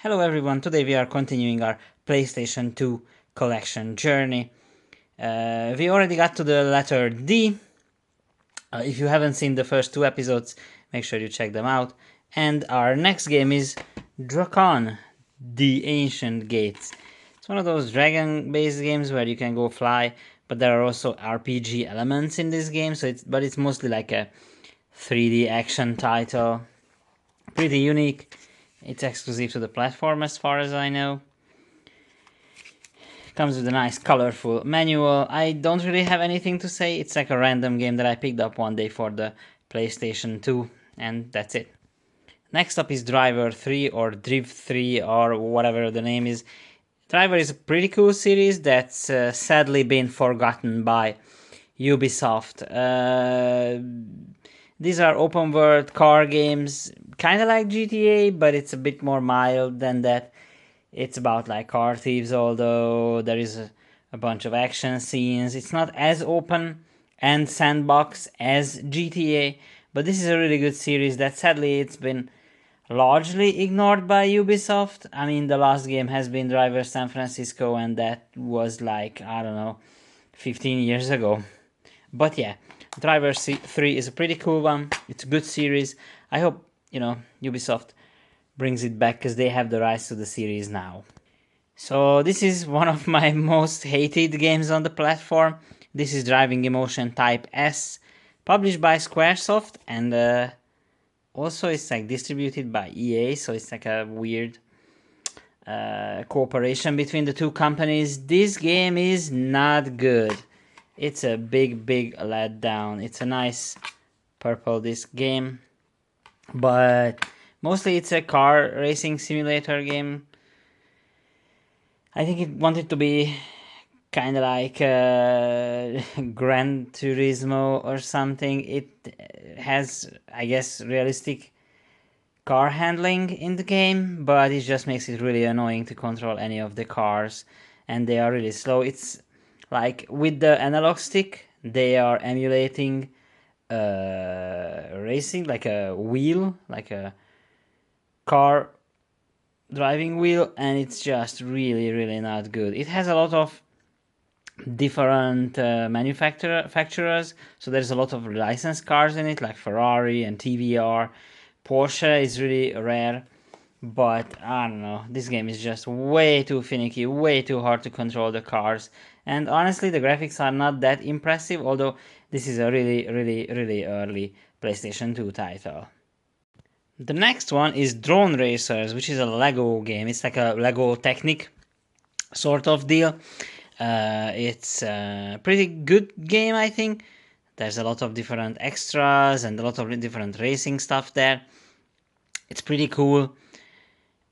Hello everyone, today we are continuing our PlayStation 2 collection journey. We already got to the letter D. If you haven't seen the first two episodes, make sure you check them out. And our next game is Drakon, the Ancient Gates. It's one of those dragon-based games where you can go fly, but there are also RPG elements in this game, but it's mostly like a 3D action title. Pretty unique. It's exclusive to the platform as far as I know. Comes with a nice colorful manual. I don't really have anything to say. It's like a random game that I picked up one day for the PlayStation 2 and that's it. Next up is Driver 3 or Driv 3 or whatever the name is. Driver is a pretty cool series that's sadly been forgotten by Ubisoft. These are open world car games, kind of like GTA, but it's a bit more mild than that. It's about like car thieves, although there is a bunch of action scenes. It's not as open and sandbox as GTA, but this is a really good series that sadly it's been largely ignored by Ubisoft. I mean, the last game has been Driver San Francisco, and that was like, I don't know, 15 years ago. But yeah, Driver 3 is a pretty cool one. It's a good series. I hope, Ubisoft brings it back because they have the rights to the series now. So this is one of my most hated games on the platform. This is Driving Emotion Type S, published by Squaresoft, and also it's like distributed by EA, so it's like a weird cooperation between the two companies. This game is not good. It's a big letdown. It's a nice purple disc game, but mostly it's a car racing simulator game. I think it wanted to be kind of like Gran Turismo or something. It has, I guess, realistic car handling in the game, but it just makes it really annoying to control any of the cars, and they are really slow. It's like with the analog stick, they are emulating racing, like a wheel, like a car driving wheel, and it's just really not good. It has a lot of different manufacturers, so there's a lot of licensed cars in it, like Ferrari and TVR. Porsche is really rare, but I don't know, this game is just way too finicky, way too hard to control the cars, and honestly the graphics are not that impressive, although this is a really early PlayStation 2 title. The next one is Drone Racers, which is a Lego game. It's like a Lego Technic sort of deal. It's a pretty good game, I think. There's a lot of different extras and a lot of different racing stuff there. It's pretty cool.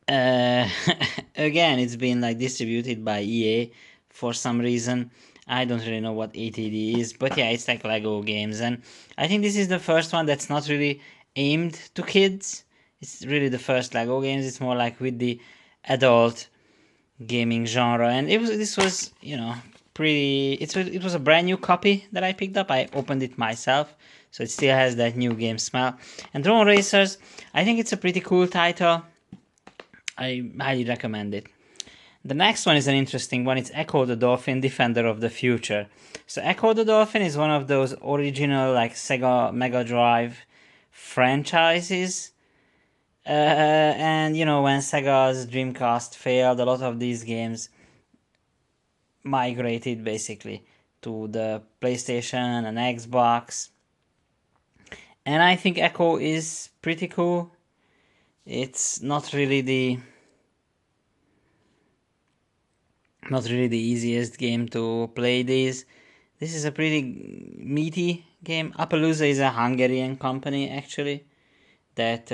Again, it's been like distributed by EA for some reason. I don't really know what ATD is, but yeah, it's like Lego games, and I think this is the first one that's not really aimed to kids. It's really the first Lego games. It's more like with the adult gaming genre, and this was pretty. It was a brand new copy that I picked up. I opened it myself, so it still has that new game smell. And Drone Racers, I think it's a pretty cool title. I highly recommend it. The next one is an interesting one. It's Echo the Dolphin, Defender of the Future. So Echo the Dolphin is one of those original like Sega Mega Drive franchises. And when Sega's Dreamcast failed, a lot of these games migrated basically to the PlayStation and Xbox. And I think Echo is pretty cool. It's not really the easiest game to play this. This is a pretty meaty game. Appaloosa is a Hungarian company actually that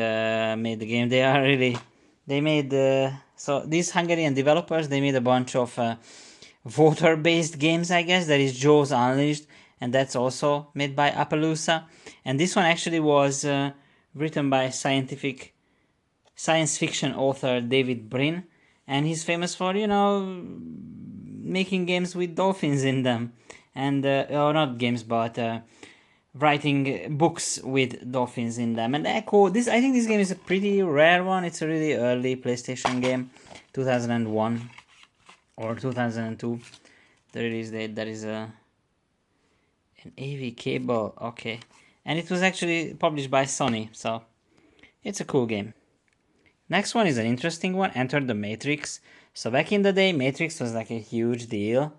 made the game. They made so these Hungarian developers, they made a bunch of voter-based games, I guess. There is Jaws Unleashed, and that's also made by Appaloosa. And this one actually was written by science fiction author David Brin, and he's famous for making games with dolphins in them, and or not games, but writing books with dolphins in them. And Echo, this I think this game is a pretty rare one. It's a really early PlayStation game, 2001 or 2002. The release date. There is an AV cable. Okay, and it was actually published by Sony, so it's a cool game. Next one is an interesting one. Enter the Matrix. So back in the day, Matrix was like a huge deal.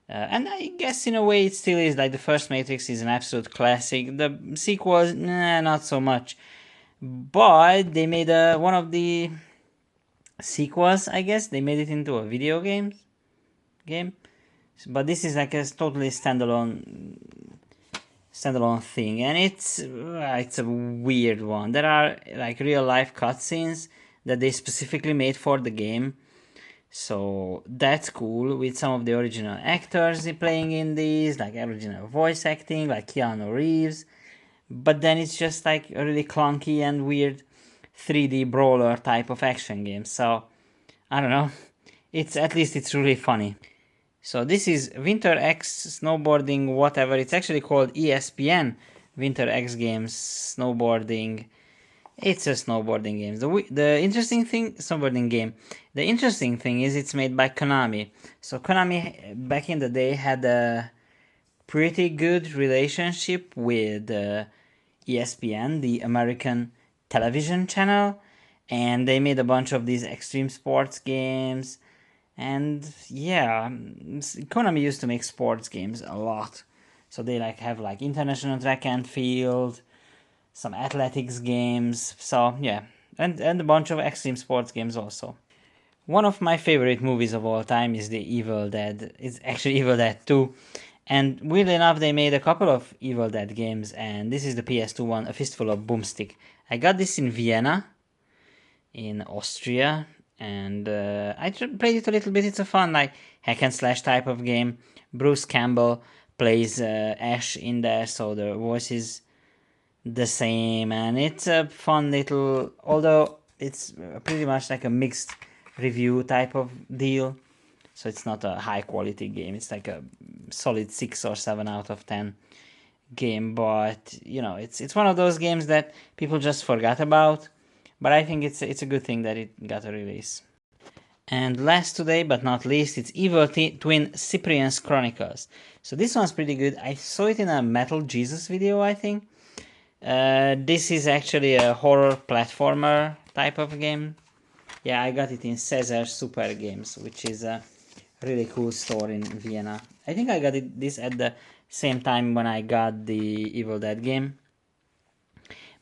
And I guess in a way it still is. Like the first Matrix is an absolute classic. The sequels, nah, not so much. But they made one of the sequels, I guess. They made it into a video game. But this is like a totally standalone thing, and it's a weird one. There are like real life cutscenes that they specifically made for the game. So that's cool, with some of the original actors playing in these, like original voice acting, like Keanu Reeves. But then it's just like a really clunky and weird 3D brawler type of action game. So I don't know. It's really funny. So this is Winter X Snowboarding whatever. It's actually called ESPN Winter X Games Snowboarding. It's a snowboarding game. The interesting thing, snowboarding game. The interesting thing is it's made by Konami. So Konami back in the day had a pretty good relationship with ESPN, the American television channel, and they made a bunch of these extreme sports games. And yeah, Konami used to make sports games a lot. So they like have like international track and field, some athletics games. So yeah, and a bunch of extreme sports games also. One of my favorite movies of all time is The Evil Dead. It's actually Evil Dead 2. And weirdly enough, they made a couple of Evil Dead games, and this is the PS2 one, A Fistful of Boomstick. I got this in Vienna, in Austria, and I played it a little bit. It's a fun, like, hack and slash type of game. Bruce Campbell plays Ash in there, so the voice is the same, and it's a fun little, although it's pretty much like a mixed review type of deal, so it's not a high quality game. It's like a solid 6 or 7 out of 10 game, but you know, it's one of those games that people just forgot about, but I think it's a good thing that it got a release. And last today, but not least, it's Evil Twin Cyprian's Chronicles. So this one's pretty good. I saw it in a Metal Jesus video, I think. This is actually a horror platformer type of game. Yeah, I got it in Caesar Super Games, which is a really cool store in Vienna. I think I got this at the same time when I got the Evil Dead game.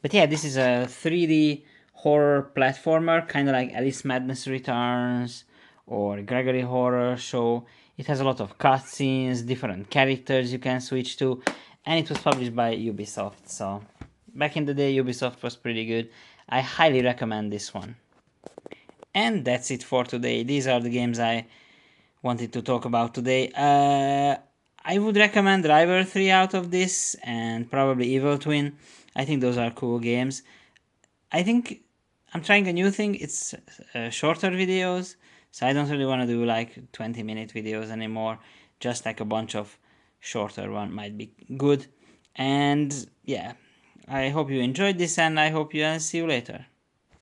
But yeah, this is a 3D horror platformer, kind of like Alice Madness Returns or Gregory Horror Show. It has a lot of cutscenes, different characters you can switch to, and it was published by Ubisoft. So back in the day, Ubisoft was pretty good. I highly recommend this one. And that's it for today. These are the games I wanted to talk about today. I would recommend Driver 3 out of this, and probably Evil Twin. I think those are cool games. I think I'm trying a new thing. It's shorter videos, so I don't really want to do like 20-minute videos anymore. Just like a bunch of shorter one might be good. And yeah, I hope you enjoyed this, and I hope you see you later.